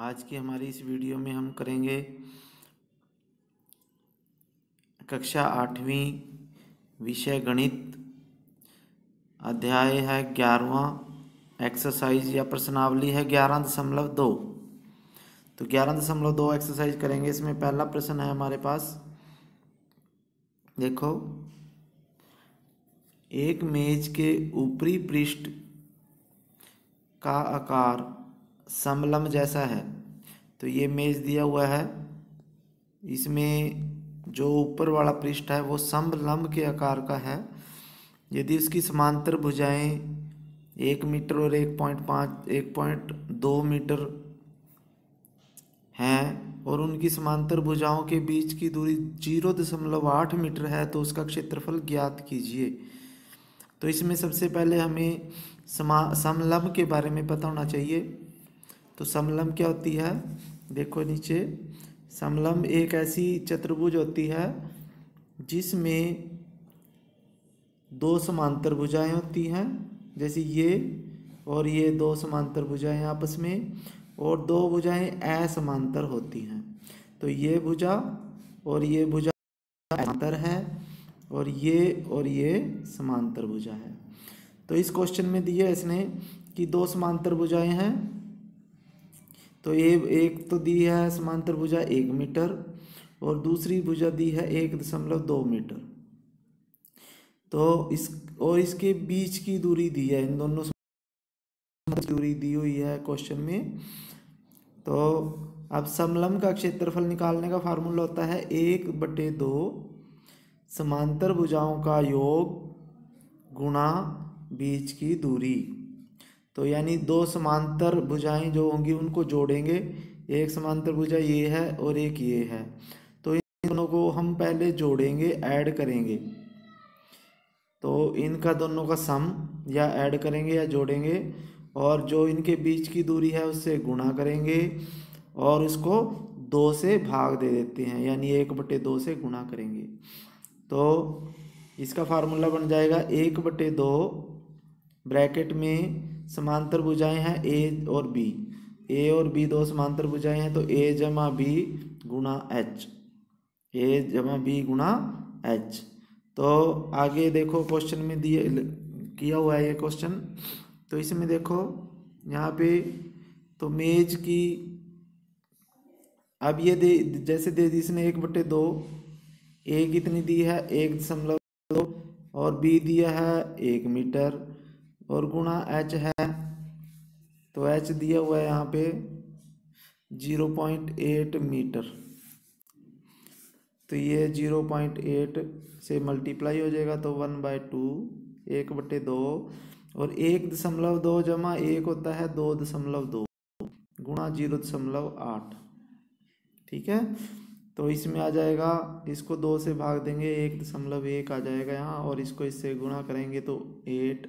आज की हमारी इस वीडियो में हम करेंगे कक्षा 8वीं विषय गणित, अध्याय है 11वां, एक्सरसाइज या प्रश्नावली है 11.2। तो 11.2 एक्सरसाइज करेंगे। इसमें पहला प्रश्न है हमारे पास, देखो, एक मेज के ऊपरी पृष्ठ का आकार समलंब जैसा है। तो ये मेज दिया हुआ है, इसमें जो ऊपर वाला पृष्ठ है वो समलंब के आकार का है। यदि उसकी समांतर भुजाएं 1 मीटर और 1.2 मीटर हैं और उनकी समांतर भुजाओं के बीच की दूरी 0.8 मीटर है, तो उसका क्षेत्रफल ज्ञात कीजिए। तो इसमें सबसे पहले हमें समलंब के बारे में पता होना चाहिए। तो समलंब क्या होती है, देखो नीचे, समलंब एक ऐसी चतुर्भुज होती है जिसमें दो समांतर भुजाएं होती हैं, जैसे ये और ये दो समांतर भुजाएं आपस में, और दो भुजाएं असमांतर होती हैं। तो ये भुजा और ये भुजा समांतर है और ये समांतर भुजा है। तो इस क्वेश्चन में दिया इसने कि दो समांतर भुजाएं हैं। तो ये एक तो दी है समांतर भुजा 1 मीटर और दूसरी भुजा दी है 1.2 मीटर। तो इसके बीच की दूरी दी है, इन दोनों दूरी दी हुई है क्वेश्चन में। तो अब समलंब का क्षेत्रफल निकालने का फार्मूला होता है 1/2 समांतर भुजाओं का योग गुणा बीच की दूरी। तो यानी दो समांतर भुजाएं जो होंगी उनको जोड़ेंगे, एक समांतर भुजा ये है और एक ये है, तो इन दोनों को हम पहले जोड़ेंगे, ऐड करेंगे। तो इनका दोनों का सम या ऐड करेंगे या जोड़ेंगे, और जो इनके बीच की दूरी है उससे गुणा करेंगे और उसको 2 से भाग दे देते हैं, यानी 1/2 से गुणा करेंगे। तो इसका फार्मूला बन जाएगा 1/2 ब्रैकेट में समांतर भुजाएं हैं ए और बी दो समांतर भुजाएं हैं, तो a जमा बी गुणा एच, एच। तो आगे देखो क्वेश्चन में दिए किया हुआ है ये क्वेश्चन। तो इसमें देखो यहाँ पे तो मेज की, अब ये जैसे दे दी इसने 1/2, ए कितनी दी है 1.2 और बी दिया है 1 मीटर और गुणा एच है, तो एच दिया हुआ है यहाँ पे 0.8 मीटर। तो ये 0.8 से मल्टीप्लाई हो जाएगा, तो 1/2 1/2 और 1.2 जमा 1 होता है 2.2 गुणा 0.8। ठीक है, तो इसमें आ जाएगा, इसको 2 से भाग देंगे 1.1 आ जाएगा यहाँ, और इसको इससे गुणा करेंगे तो 8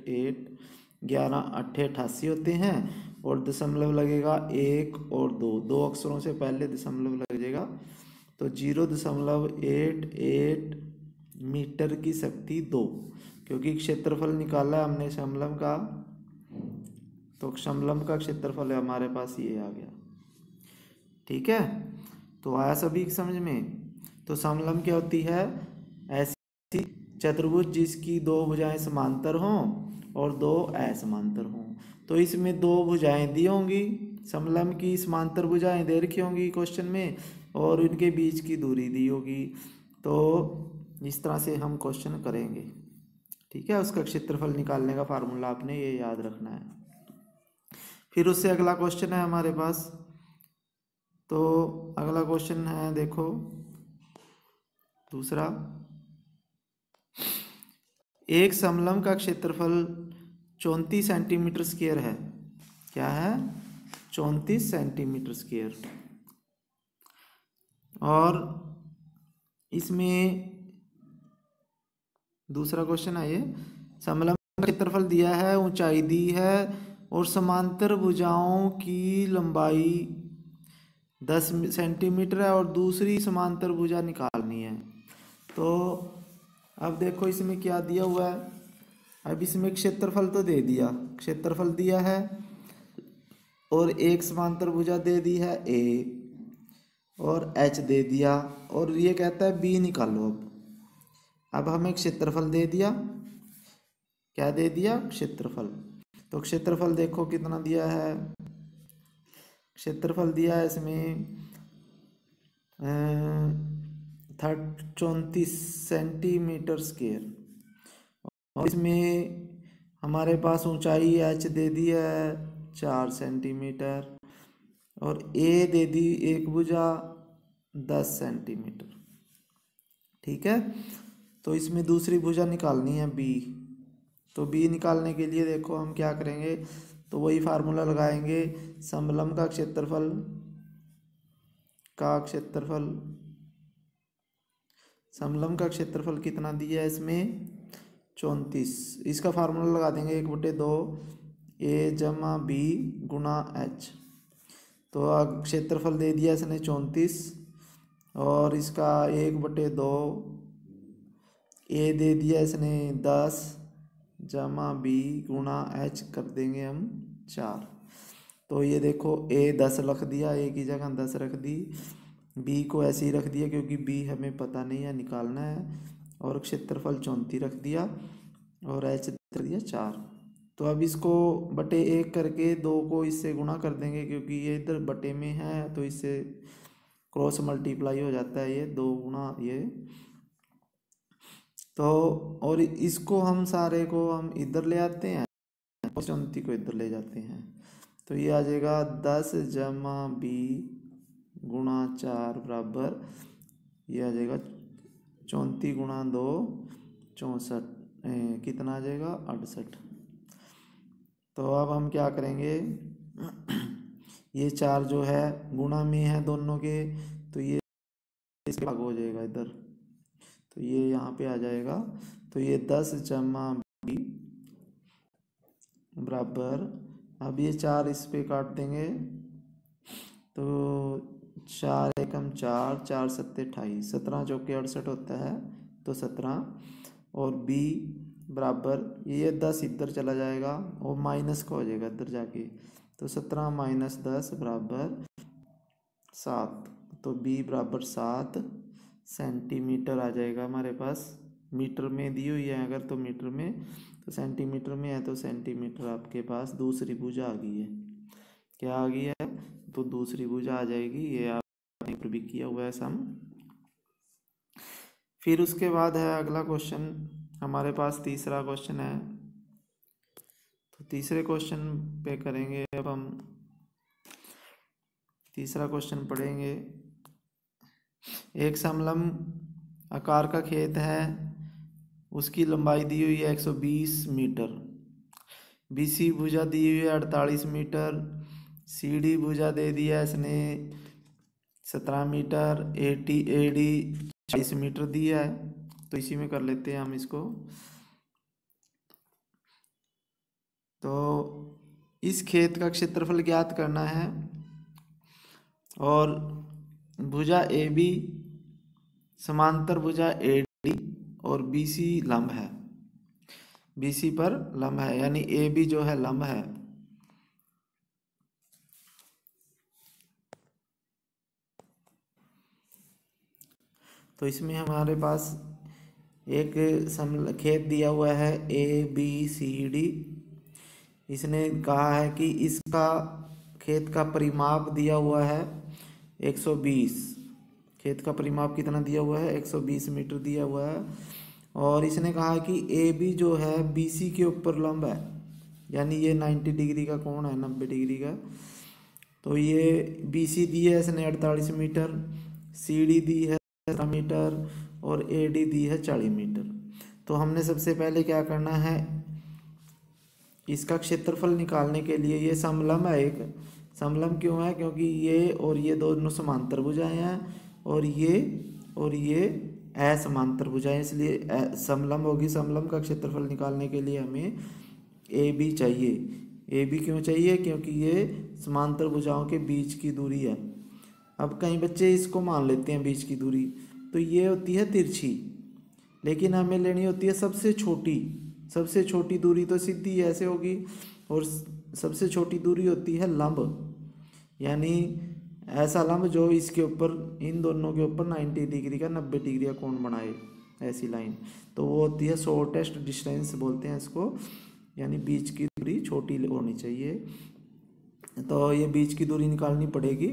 11 8 88 होते हैं, और दशमलव लगेगा 1 और 2 अक्षरों से पहले दशमलव लग जाएगा, तो 0.88 मीटर की शक्ति 2। क्योंकि क्षेत्रफल निकाला हमने समलंब का, तो समलंब का क्षेत्रफल हमारे पास ये आ गया। ठीक है, तो आया सभी समझ में। तो समलंब क्या होती है, ऐसी चतुर्भुज जिसकी दो भुजाएं समांतर हों और दो असमांतर हों। तो इसमें दो भुजाएं दी होंगी, समलंब की समांतर भुजाएं दे रखी होंगी क्वेश्चन में, और इनके बीच की दूरी दी होगी। तो इस तरह से हम क्वेश्चन करेंगे। ठीक है, उसका क्षेत्रफल निकालने का फार्मूला आपने ये याद रखना है। फिर उससे अगला क्वेश्चन है हमारे पास। तो अगला क्वेश्चन है, देखो दूसरा, एक समलंब का क्षेत्रफल 34 सेंटीमीटर स्क्वायर है। क्या है, 34 सेंटीमीटर स्क्वायर। और इसमें दूसरा क्वेश्चन है ये, समलंब का क्षेत्रफल दिया है, ऊंचाई दी है और समांतर भुजाओं की लंबाई 10 सेंटीमीटर है और दूसरी समांतर भुजा निकालनी है। तो अब देखो इसमें क्या दिया हुआ है, अब इसमें क्षेत्रफल तो दे दिया, क्षेत्रफल दिया है और एक समांतर भुजा दे दी है ए और एच दे दिया, और ये कहता है बी निकालो। अब हमें क्षेत्रफल दे दिया, क्या दे दिया, क्षेत्रफल। तो क्षेत्रफल देखो कितना दिया है, क्षेत्रफल दिया है इसमें 34 सेंटीमीटर स्क्वायर, और इसमें हमारे पास ऊंचाई एच दे दी है 4 सेंटीमीटर, और ए दे दी एक भुजा 10 सेंटीमीटर। ठीक है, तो इसमें दूसरी भुजा निकालनी है बी। तो बी निकालने के लिए देखो हम क्या करेंगे, तो वही फार्मूला लगाएंगे, समलंब का क्षेत्रफल समलंब का क्षेत्रफल कितना दिया है इसमें 34। इसका फार्मूला लगा देंगे 1/2 ए जमा बी गुणा एच। तो अब क्षेत्रफल दे दिया इसने 34, और इसका 1/2 ए दे दिया इसने 10 जमा बी गुणा एच कर देंगे हम 4। तो ये देखो ए 10 रख दिया, ए की जगह 10 रख दी, बी को ऐसे ही रख दिया क्योंकि बी हमें पता नहीं है, निकालना है, और क्षेत्रफल 34 रख दिया, और एच रख दिया 4। तो अब इसको बटे 1 करके 2 को इससे गुणा कर देंगे, क्योंकि ये इधर बटे में है तो इससे क्रॉस मल्टीप्लाई हो जाता है, ये 2 गुणा ये। तो और इसको हम सारे को हम इधर ले आते हैं और 34 को इधर ले जाते हैं, तो ये आ जाएगा 10 जमा बी गुणा 4 बराबर, ये आ जाएगा 34 गुणा 2 64, कितना आ जाएगा 68। तो अब हम क्या करेंगे, ये 4 जो है गुणा में है दोनों के, तो ये इसके भाग हो जाएगा इधर, तो ये यहाँ पे आ जाएगा। तो ये 10 जमा बी बराबर, अब ये 4 इस पे काट देंगे, तो 4 एकम 4, 4 सत्ते 28, 17 चौके 68 होता है, तो 17, और बी बराबर ये 10 इधर चला जाएगा और माइनस का हो जाएगा इधर जाके, तो 17 माइनस 10 बराबर 7। तो बी बराबर 7 सेंटीमीटर आ जाएगा हमारे पास। मीटर में दी हुई है अगर तो मीटर में, तो सेंटीमीटर में है तो सेंटीमीटर आपके पास दूसरी भुजा आ गई है। क्या आ गई है, तो दूसरी भुजा आ जाएगी, ये आपने पर भी किया हुआ है सम। फिर उसके बाद है अगला क्वेश्चन हमारे पास, तीसरा क्वेश्चन है। तो तीसरे क्वेश्चन पे करेंगे अब हम, तीसरा क्वेश्चन पढ़ेंगे। एक समलंब आकार का खेत है, उसकी लंबाई दी हुई है 120 मीटर, बीसी भुजा दी हुई है 48 मीटर, सीडी भुजा दे दिया इसने 17 मीटर, एडी 40 मीटर दिया है। तो इसी में कर लेते हैं हम इसको। तो इस खेत का क्षेत्रफल ज्ञात करना है, और भुजा ए बी समांतर भुजा ए डी और बी सी लंब है, बी सी पर लंब है, यानी ए बी जो है लंब है। तो इसमें हमारे पास एक खेत दिया हुआ है ए बी सी डी। इसने कहा है कि इसका खेत का परिमाप दिया हुआ है 120, खेत का परिमाप कितना दिया हुआ है 120 मीटर दिया हुआ है, और इसने कहा कि ए बी जो है बी सी के ऊपर लंब है, यानी ये 90 डिग्री का कोण है, 90 डिग्री का। तो ये बी सी दी है इसने 48 मीटर, सी डी दी है 17 मीटर, और ए डी दी है 40 मीटर। तो हमने सबसे पहले क्या करना है, इसका क्षेत्रफल निकालने के लिए, ये समलंब है, एक समलंब क्यों है, क्योंकि ये और ये दोनों समांतर भुजाएं हैं, और ये असमांतर भुजाएं, इसलिए समलंब होगी। समलंब का क्षेत्रफल निकालने के लिए हमें ए बी चाहिए। ए बी क्यों चाहिए, क्योंकि ये समांतर भुजाओं के बीच की दूरी है। अब कई बच्चे इसको मान लेते हैं बीच की दूरी, तो ये होती है तिरछी, लेकिन हमें लेनी होती है सबसे छोटी दूरी, तो सीधी ऐसे होगी, और सबसे छोटी दूरी होती है लंब, यानी ऐसा लंब जो इसके ऊपर, इन दोनों के ऊपर 90 डिग्री का 90 डिग्री का कोण बनाए, ऐसी लाइन, तो वो होती है शॉर्टेस्ट डिस्टेंस बोलते हैं इसको, यानी बीच की दूरी छोटी होनी चाहिए। तो ये बीच की दूरी निकालनी पड़ेगी।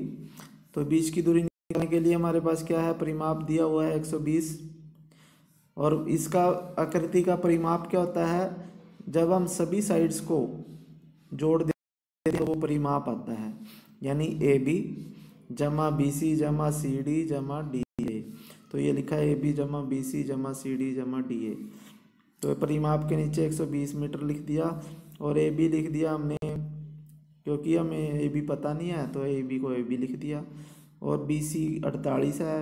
तो बीच की दूरी निकालने के लिए हमारे पास क्या है, परिमाप दिया हुआ है 120, और इसका आकृति का परिमाप क्या होता है, जब हम सभी साइड्स को जोड़ देते हैं तो वो परिमाप आता है, यानी AB जमा BC जमा CD जमा DA। तो ये लिखा है AB जमा BC जमा CD जमा DA। तो परिमाप के नीचे 120 मीटर लिख दिया, और AB लिख दिया हमने, क्योंकि हमें AB पता नहीं है तो AB को AB लिख दिया, और BC 48 है,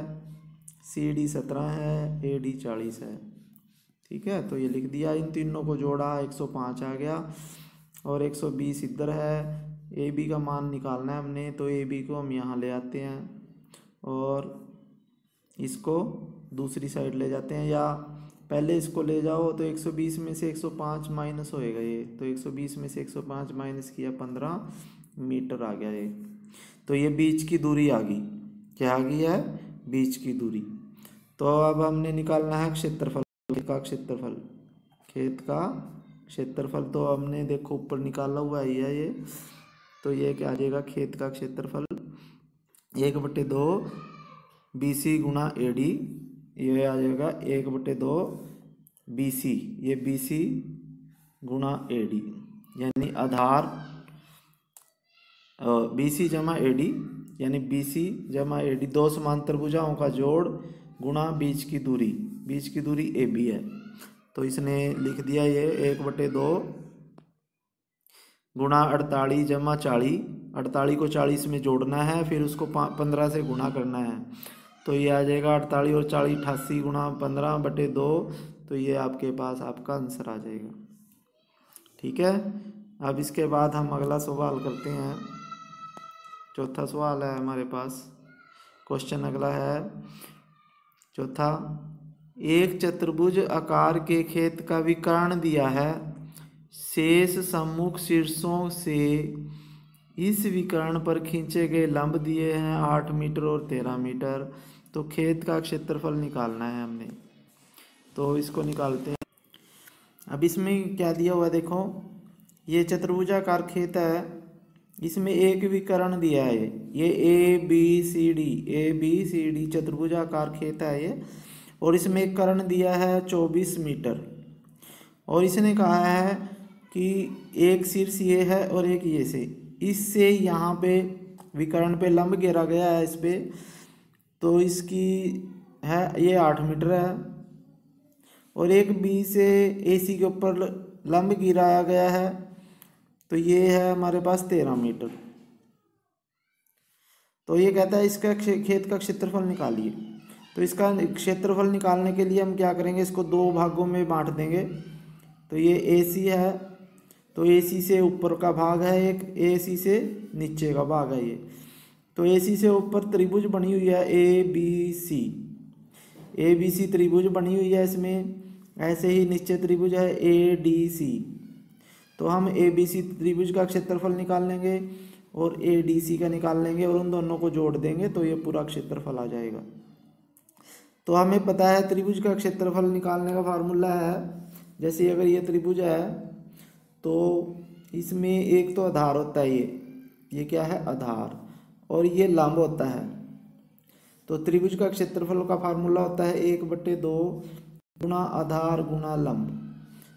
CD 17 है, AD 40 है। ठीक है, तो ये लिख दिया, इन तीनों को जोड़ा 105 आ गया, और 120 इधर है। AB का मान निकालना है हमने, तो AB को हम यहाँ ले आते हैं और इसको दूसरी साइड ले जाते हैं, या पहले इसको ले जाओ तो 120 में से 105 माइनस होएगा ये, तो 120 में से 105 माइनस किया 15 मीटर आ गया ये। तो ये बीच की दूरी आ गई, क्या आ गई है, बीच की दूरी। तो अब हमने निकालना है क्षेत्रफल, खेत का क्षेत्रफल, खेत का क्षेत्रफल। तो हमने देखो ऊपर निकाला हुआ है ये, तो ये क्या आ जाएगा, खेत का क्षेत्रफल 1/2 BC गुणा AD, ये आ जाएगा 1/2 BC, ये BC गुणा AD, यानी आधार BC जमा AD, यानी BC जमा AD, दो समांतर भुजाओं का जोड़ गुणा बीच की दूरी, बीच की दूरी AB है। तो इसने लिख दिया ये 1/2 गुणा 48 जमा 40, 48 को 40 में जोड़ना है, फिर उसको 15 से गुणा करना है, तो ये आ जाएगा 48 और 40 88 गुणा 15/2, तो ये आपके पास आपका आंसर आ जाएगा। ठीक है, अब इसके बाद हम अगला सवाल करते हैं। चौथा सवाल है हमारे पास, क्वेश्चन अगला है चौथा, एक चतुर्भुज आकार के खेत का विकर्ण दिया है, शेष सम्मुख शीर्षों से इस विकर्ण पर खींचे गए लंब दिए हैं 8 मीटर और 13 मीटर। तो खेत का क्षेत्रफल निकालना है हमने, तो इसको निकालते हैं। अब इसमें क्या दिया हुआ है, देखो ये चतुर्भुजाकार खेत है, इसमें एक विकर्ण दिया है, ये ABCD चतुर्भुजाकार खेत है ये, और इसमें एक कर्ण दिया है 24 मीटर, और इसने कहा है कि एक शीर्ष ये है और एक ये से, इससे यहाँ पे विकर्ण पे लंब घेरा गया है इस पे, तो इसकी है ये 8 मीटर है, और एक B से AC के ऊपर लंब गिराया गया है, तो ये है हमारे पास 13 मीटर। तो ये कहता है इसका खेत का क्षेत्रफल निकालिए। तो इसका क्षेत्रफल निकालने के लिए हम क्या करेंगे, इसको दो भागों में बांट देंगे। तो ये AC है, तो AC से ऊपर का भाग है एक, AC से नीचे का भाग है ये। तो AC से ऊपर त्रिभुज बनी हुई है ABC त्रिभुज बनी हुई है इसमें, ऐसे ही नीचे त्रिभुज है ADC। तो हम ABC त्रिभुज का क्षेत्रफल निकाल लेंगे और ADC का निकाल लेंगे, और उन दोनों को जोड़ देंगे तो ये पूरा क्षेत्रफल आ जाएगा। तो हमें पता है त्रिभुज का क्षेत्रफल निकालने का फार्मूला है, जैसे अगर ये त्रिभुज है तो इसमें एक तो आधार होता है, ये क्या है, आधार, और ये लंब होता है। तो त्रिभुज का क्षेत्रफल का फार्मूला होता है 1/2 गुणा आधार गुणा लंब,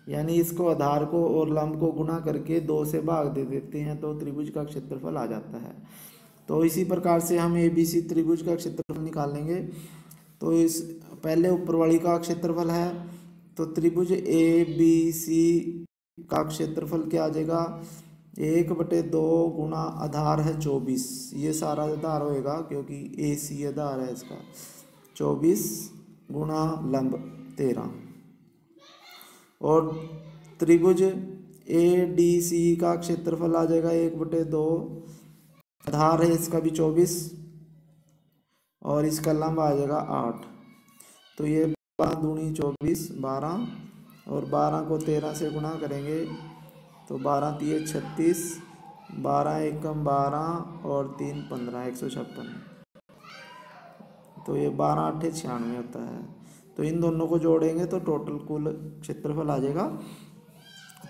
यानी इसको आधार को और लंब को गुणा करके 2 से भाग दे देते हैं तो त्रिभुज का क्षेत्रफल आ जाता है। तो इसी प्रकार से हम ABC त्रिभुज का क्षेत्रफल निकालेंगे। तो इस पहले ऊपर वाली का क्षेत्रफल है, तो त्रिभुज ABC का क्षेत्रफल क्या आ जाएगा, 1/2 गुणा आधार है 24, ये सारा आधार होएगा क्योंकि AC आधार है इसका, 24 गुणा लंब 13, और त्रिभुज ADC का क्षेत्रफल आ जाएगा 1/2, आधार है इसका भी 24 और इसका लंब आ जाएगा 8। तो ये 12 दूनी 24 12, और 12 को 13 से गुणा करेंगे तो 12 तिये 36, 12 एकम 12 और 3 15, 156। तो ये 12 8 96 होता है। तो इन दोनों को जोड़ेंगे तो टोटल कुल क्षेत्रफल आ जाएगा।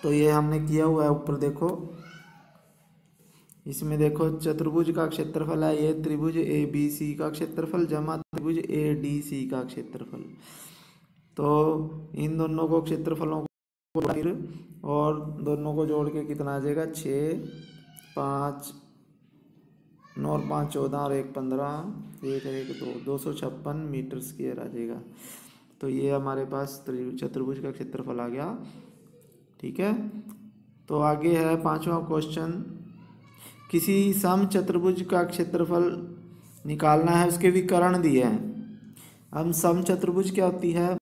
तो ये हमने किया हुआ है, ऊपर देखो, इसमें देखो चतुर्भुज का क्षेत्रफल है ये त्रिभुज ए बी सी का क्षेत्रफल जमा त्रिभुज ए डी सी का क्षेत्रफल। तो इन दोनों को क्षेत्रफलों को फिर और दोनों को जोड़ के कितना आ जाएगा, 6 5 9 और 5 14 और 1 15, 1 1 2 256 मीटर स्क्वायर आ जाएगा। तो ये हमारे पास चतुर्भुज का क्षेत्रफल आ गया। ठीक है, तो आगे है 5वां क्वेश्चन, किसी सम चतुर्भुज का क्षेत्रफल निकालना है, उसके विकर्ण दिए हैं। हम सम चतुर्भुज क्या होती है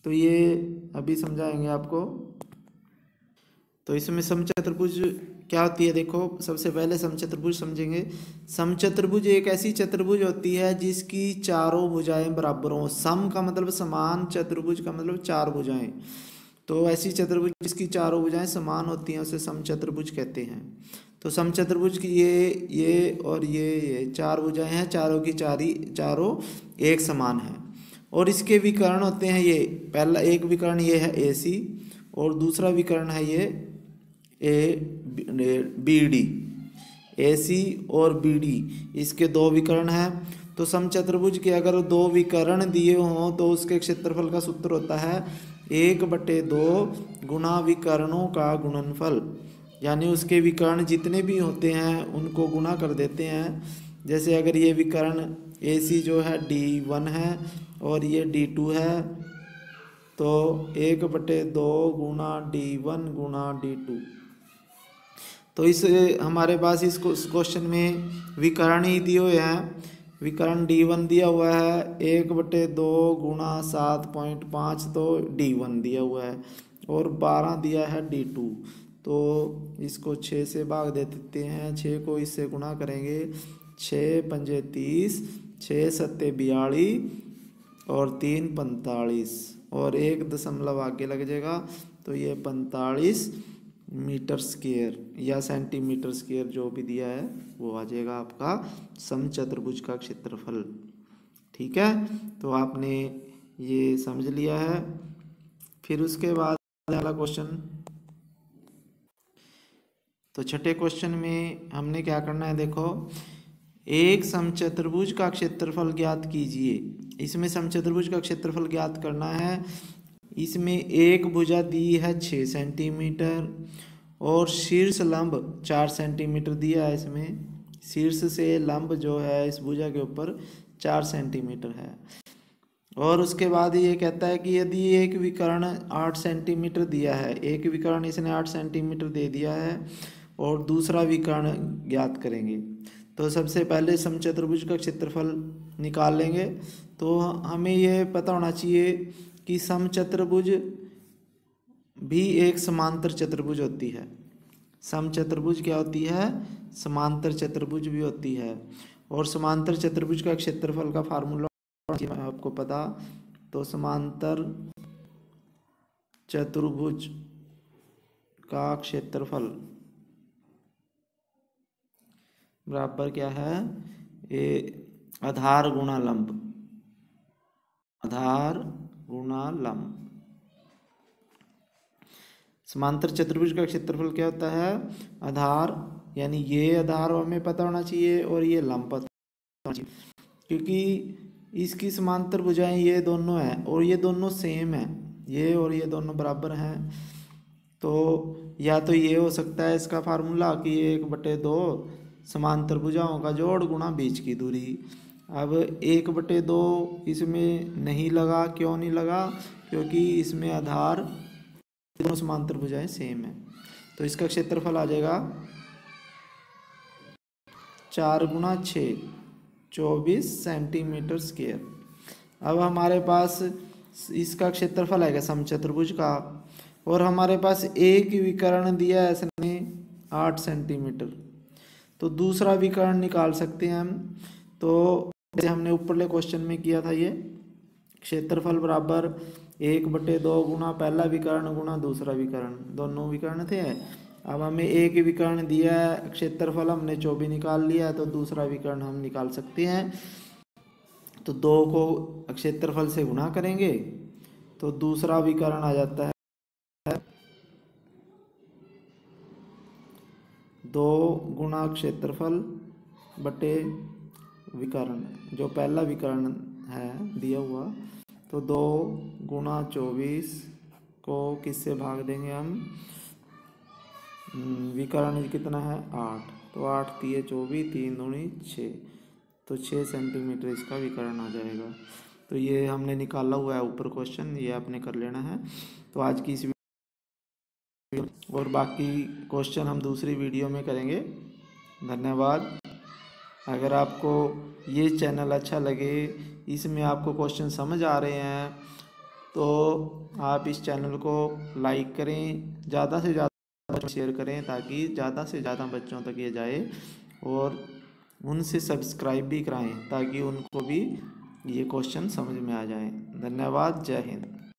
तो ये अभी समझाएंगे आपको। तो इसमें समचतुर्भुज क्या होती है, देखो सबसे पहले समचतुर्भुज समझेंगे। समचतुर्भुज एक ऐसी चतुर्भुज होती है जिसकी चारों भुजाएं बराबर हों। सम का मतलब समान, चतुर्भुज का मतलब चार भुजाएं। तो ऐसी चतुर्भुज जिसकी चारों भुजाएं समान होती हैं उसे समचतुर्भुज कहते हैं। तो समचतुर्भुज की ये और ये चार भुजाएं हैं, चारों की चारों एक समान है। और इसके विकर्ण होते हैं ये, पहला एक विकर्ण ये है ए सी और दूसरा विकर्ण है ये बी डी। ए सी और बी डी इसके दो विकर्ण हैं। तो समचतुर्भुज के अगर दो विकर्ण दिए हों तो उसके क्षेत्रफल का सूत्र होता है 1/2 गुणा विकर्णों का गुणनफल। यानी उसके विकर्ण जितने भी होते हैं उनको गुणा कर देते हैं। जैसे अगर ये विकर्ण ए सी जो है D1 है और ये D2 है, तो 1/2 गुणा D1 गुणा D2। तो इस हमारे पास इस क्वेश्चन में विकर्ण ही दिए हुए हैं। विकर्ण D1 दिया हुआ है 1/2 गुणा 7.5, तो D1 दिया हुआ है और 12 दिया है D2। तो इसको 6 से भाग दे देते हैं, 6 को इससे गुणा करेंगे, 6 पंजे 30, 6 सत्ते 42 और 3 45 और 1 दशमलव आगे लग जाएगा। तो ये 45 मीटर स्क्वायर या सेंटीमीटर स्क्वायर जो भी दिया है वो आ जाएगा आपका समचतुर्भुज का क्षेत्रफल। ठीक है, तो आपने ये समझ लिया है। फिर उसके बाद अगला क्वेश्चन, तो छठे क्वेश्चन में हमने क्या करना है, देखो एक समचतुर्भुज का क्षेत्रफल ज्ञात कीजिए। इसमें समचतुर्भुज का क्षेत्रफल ज्ञात करना है। इसमें एक भुजा दी है 6 सेंटीमीटर और शीर्ष लंब 4 सेंटीमीटर दिया है। इसमें शीर्ष से लंब जो है इस भुजा के ऊपर 4 सेंटीमीटर है। और उसके बाद ये कहता है कि यदि एक विकर्ण 8 सेंटीमीटर दिया है, एक विकर्ण इसने 8 सेंटीमीटर दे दिया है और दूसरा विकर्ण ज्ञात करेंगे। तो सबसे पहले समचतुर्भुज का क्षेत्रफल निकाल लेंगे। तो हमें ये पता होना चाहिए कि समचतुर्भुज भी एक समांतर चतुर्भुज होती है। समचतुर्भुज क्या होती है, समांतर चतुर्भुज भी होती है। और समांतर चतुर्भुज का क्षेत्रफल का फार्मूला आपको पता, तो समांतर चतुर्भुज का क्षेत्रफल बराबर क्या है, आधार गुणा लंब, आधार गुणा लंब। समांतर चतुर्भुज का क्षेत्रफल क्या होता है, आधार, यानी ये आधार हमें पता होना चाहिए और ये लंब पता होना चाहिए, क्योंकि इसकी समांतर भुजाएं ये दोनों हैं और ये दोनों सेम है, ये और ये दोनों बराबर हैं। तो या तो ये हो सकता है इसका फार्मूला कि 1/2 समांतर भुजाओं का जोड़ गुणा बीच की दूरी। अब 1/2 इसमें नहीं लगा, क्यों नहीं लगा, क्योंकि इसमें आधार दोनों समांतर भुजाएं सेम है। तो इसका क्षेत्रफल आ जाएगा 4 × 6 24 सेंटीमीटर स्क्वायर। अब हमारे पास इसका क्षेत्रफल आएगा समचतुर्भुज का, और हमारे पास एक विकर्ण दिया है इसने 8 सेंटीमीटर। तो दूसरा विकर्ण निकाल सकते हैं हम। तो जैसे हमने ऊपरले क्वेश्चन में किया था, ये क्षेत्रफल बराबर 1/2 गुणा पहला विकर्ण गुणा दूसरा विकर्ण, दोनों विकर्ण थे अब हमें एक विकर्ण दिया है, क्षेत्रफल हमने 24 निकाल लिया है, तो दूसरा विकर्ण हम निकाल सकते हैं। तो 2 को क्षेत्रफल से गुणा करेंगे तो दूसरा विकर्ण आ जाता है 2 गुणा क्षेत्रफल बटे विकर्ण, जो पहला विकर्ण है दिया हुआ। तो 2 गुणा 24 को किससे भाग देंगे हम, विकर्ण कितना है 8, तो 8 3 24, 3 दूनी 6, तो 6 सेंटीमीटर इसका विकर्ण आ जाएगा। तो ये हमने निकाला हुआ है ऊपर क्वेश्चन, ये आपने कर लेना है। तो आज की इस और बाकी क्वेश्चन हम दूसरी वीडियो में करेंगे। धन्यवाद। अगर आपको ये चैनल अच्छा लगे, इसमें आपको क्वेश्चन समझ आ रहे हैं, तो आप इस चैनल को लाइक करें, ज़्यादा से ज़्यादा शेयर करें, ताकि ज़्यादा से ज़्यादा बच्चों तक ये जाए, और उनसे सब्सक्राइब भी कराएं ताकि उनको भी ये क्वेश्चन समझ में आ जाए। धन्यवाद। जय हिंद।